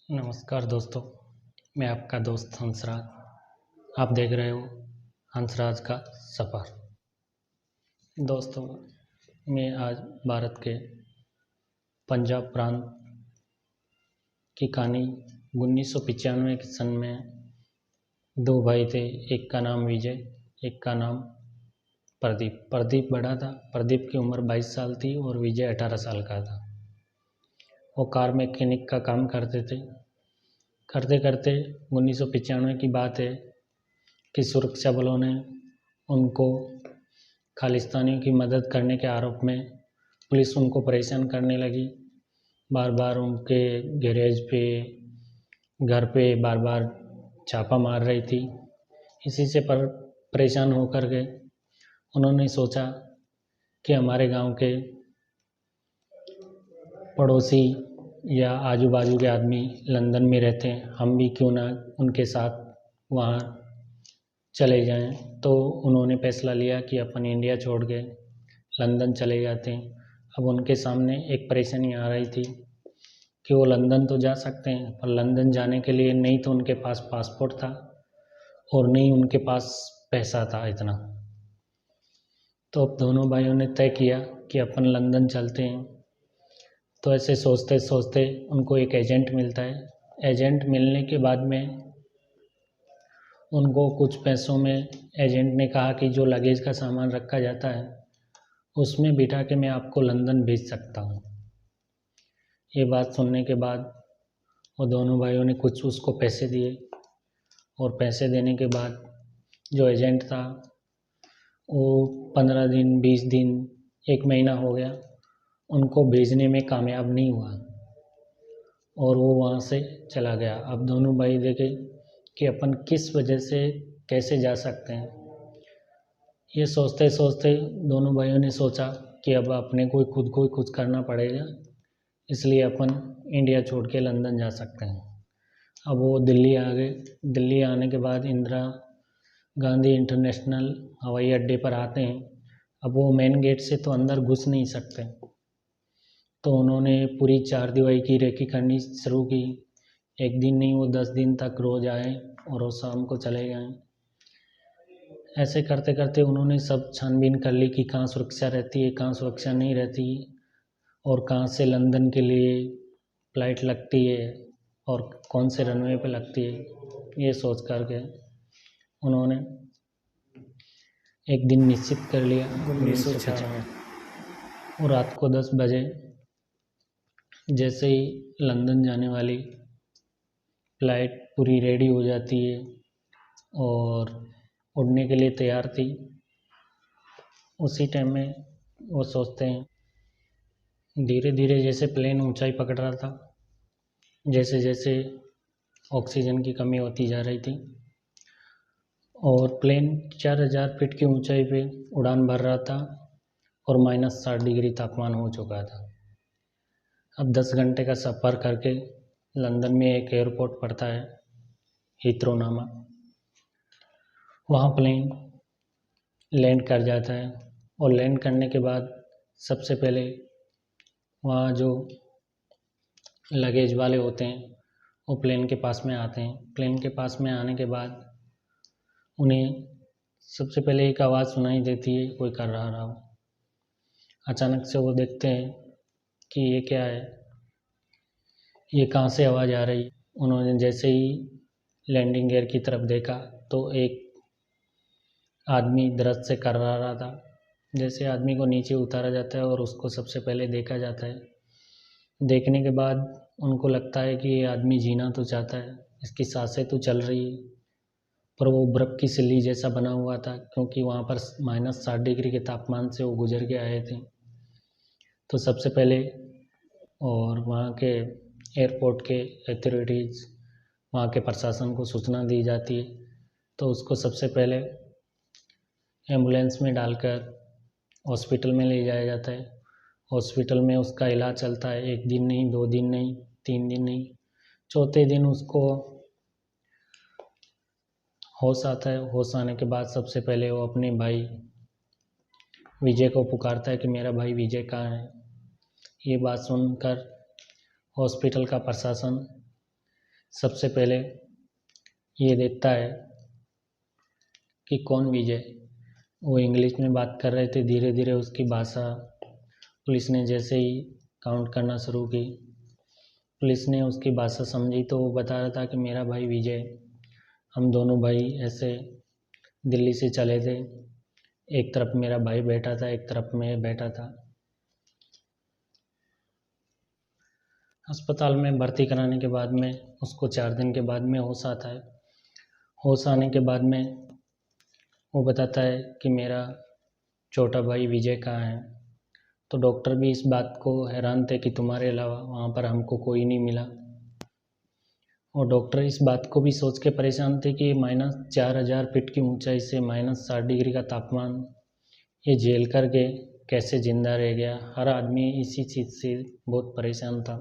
नमस्कार दोस्तों, मैं आपका दोस्त हंसराज। आप देख रहे हो हंसराज का सफ़र। दोस्तों, मैं आज भारत के पंजाब प्रांत की कहानी 1995 के सन में दो भाई थे। एक का नाम विजय, एक का नाम प्रदीप। प्रदीप बड़ा था। प्रदीप की उम्र 22 साल थी और विजय 18 साल का था। वो कार मैकेनिक का काम करते थे। करते करते 1995 की बात है कि सुरक्षा बलों ने उनको खालिस्तानियों की मदद करने के आरोप में पुलिस उनको परेशान करने लगी। बार बार उनके गैरेज पे, घर पे बार बार छापा मार रही थी। इसी से परेशान होकर के उन्होंने सोचा कि हमारे गांव के पड़ोसी या आजू बाजू के आदमी लंदन में रहते हैं, हम भी क्यों ना उनके साथ वहाँ चले जाएं। तो उन्होंने फैसला लिया कि अपन इंडिया छोड़ के लंदन चले जाते हैं। अब उनके सामने एक परेशानी आ रही थी कि वो लंदन तो जा सकते हैं, पर लंदन जाने के लिए नहीं तो उनके पास पासपोर्ट था और नहीं उनके पास पैसा था इतना। तो अब दोनों भाइयों ने तय किया कि अपन लंदन चलते हैं। तो ऐसे सोचते सोचते उनको एक एजेंट मिलता है। एजेंट मिलने के बाद में उनको कुछ पैसों में एजेंट ने कहा कि जो लगेज का सामान रखा जाता है उसमें बिठा के मैं आपको लंदन भेज सकता हूँ। ये बात सुनने के बाद वो दोनों भाइयों ने कुछ उसको पैसे दिए और पैसे देने के बाद जो एजेंट था वो 15 दिन, 20 दिन, 1 महीना हो गया, उनको भेजने में कामयाब नहीं हुआ और वो वहाँ से चला गया। अब दोनों भाई देखे कि अपन किस वजह से कैसे जा सकते हैं। ये सोचते सोचते दोनों भाइयों ने सोचा कि अब अपने को खुद को ही कुछ करना पड़ेगा, इसलिए अपन इंडिया छोड़ के लंदन जा सकते हैं। अब वो दिल्ली आ गए। दिल्ली आने के बाद इंदिरा गांधी इंटरनेशनल हवाई अड्डे पर आते हैं। अब वो मेन गेट से तो अंदर घुस नहीं सकते, तो उन्होंने पूरी चार दीवारी की रेकी करनी शुरू की। एक दिन नहीं, वो 10 दिन तक रोज आए और वो शाम को चले गए। ऐसे करते करते उन्होंने सब छानबीन कर ली कि कहाँ सुरक्षा रहती है, कहाँ सुरक्षा नहीं रहती और कहाँ से लंदन के लिए फ़्लाइट लगती है और कौन से रनवे पे लगती है। ये सोच करके उन्होंने एक दिन निश्चित कर लिया 1995 और रात को 10 बजे जैसे ही लंदन जाने वाली फ़्लाइट पूरी रेडी हो जाती है और उड़ने के लिए तैयार थी, उसी टाइम में वो सोचते हैं धीरे धीरे जैसे प्लेन ऊंचाई पकड़ रहा था, जैसे जैसे ऑक्सीजन की कमी होती जा रही थी और प्लेन 4000 फीट की ऊंचाई पे उड़ान भर रहा था और -60 डिग्री तापमान हो चुका था। अब 10 घंटे का सफ़र करके लंदन में एक एयरपोर्ट पड़ता है, हीथ्रो नामा। वहाँ प्लेन लैंड कर जाता है और लैंड करने के बाद सबसे पहले वहाँ जो लगेज वाले होते हैं वो प्लेन के पास में आते हैं। प्लेन के पास में आने के बाद उन्हें सबसे पहले एक आवाज़ सुनाई देती है, कोई कर रहा हो। अचानक से वो देखते हैं कि ये क्या है, ये कहाँ से आवाज़ आ रही। उन्होंने जैसे ही लैंडिंग गियर की तरफ देखा तो एक आदमी दर्द से कर रहा था। जैसे आदमी को नीचे उतारा जाता है और उसको सबसे पहले देखा जाता है। देखने के बाद उनको लगता है कि ये आदमी जीना तो चाहता है, इसकी सांसें तो चल रही है, पर वो बर्फ़ की सिल्ली जैसा बना हुआ था, क्योंकि वहाँ पर -60 डिग्री के तापमान से वो गुजर के आए थे। तो सबसे पहले और वहाँ के एयरपोर्ट के अथॉरिटीज़, वहाँ के प्रशासन को सूचना दी जाती है। तो उसको सबसे पहले एम्बुलेंस में डालकर हॉस्पिटल में ले जाया जाता है। हॉस्पिटल में उसका इलाज चलता है, 1 दिन नहीं, 2 दिन नहीं, 3 दिन नहीं, चौथे दिन उसको होश आता है। होश आने के बाद सबसे पहले वो अपने भाई विजय को पुकारता है कि मेरा भाई विजय कहाँ है। ये बात सुनकर हॉस्पिटल का प्रशासन सबसे पहले ये देखता है कि कौन विजय। वो इंग्लिश में बात कर रहे थे। धीरे धीरे उसकी भाषा पुलिस ने जैसे ही काउंट करना शुरू की, पुलिस ने उसकी भाषा समझी तो वो बता रहा था कि मेरा भाई विजय, हम दोनों भाई ऐसे दिल्ली से चले थे। एक तरफ मेरा भाई बैठा था, एक तरफ मैं बैठा था। अस्पताल में भर्ती कराने के बाद में उसको 4 दिन के बाद में होश आता है। होश आने के बाद में वो बताता है कि मेरा छोटा भाई विजय कहाँ है। तो डॉक्टर भी इस बात को हैरान थे कि तुम्हारे अलावा वहाँ पर हमको कोई नहीं मिला। और डॉक्टर इस बात को भी सोच के परेशान थे कि -4000 फीट की ऊंचाई से -60 डिग्री का तापमान ये झेल करके कैसे जिंदा रह गया। हर आदमी इसी चीज़ से बहुत परेशान था।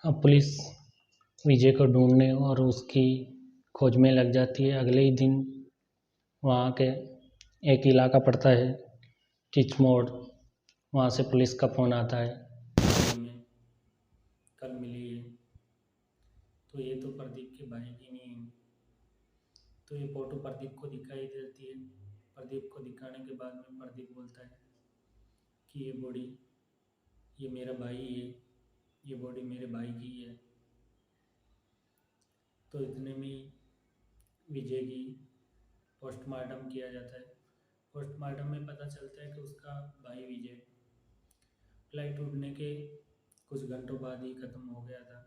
अब पुलिस विजय को ढूंढने और उसकी खोज में लग जाती है। अगले ही दिन वहाँ के एक इलाका पड़ता है टिच मोड़, वहाँ से पुलिस का फ़ोन आता है में कल मिली है, तो ये तो प्रदीप के भाई की नहीं है। तो ये फ़ोटो प्रदीप को दिखाई देती है। प्रदीप को दिखाने के बाद में प्रदीप बोलता है कि ये बॉडी, ये मेरा भाई है, ये बॉडी मेरे भाई की है। तो इतने में विजय की पोस्टमार्टम किया जाता है। पोस्टमार्टम में पता चलता है कि उसका भाई विजय फ्लाइट उड़ने के कुछ घंटों बाद ही ख़त्म हो गया था।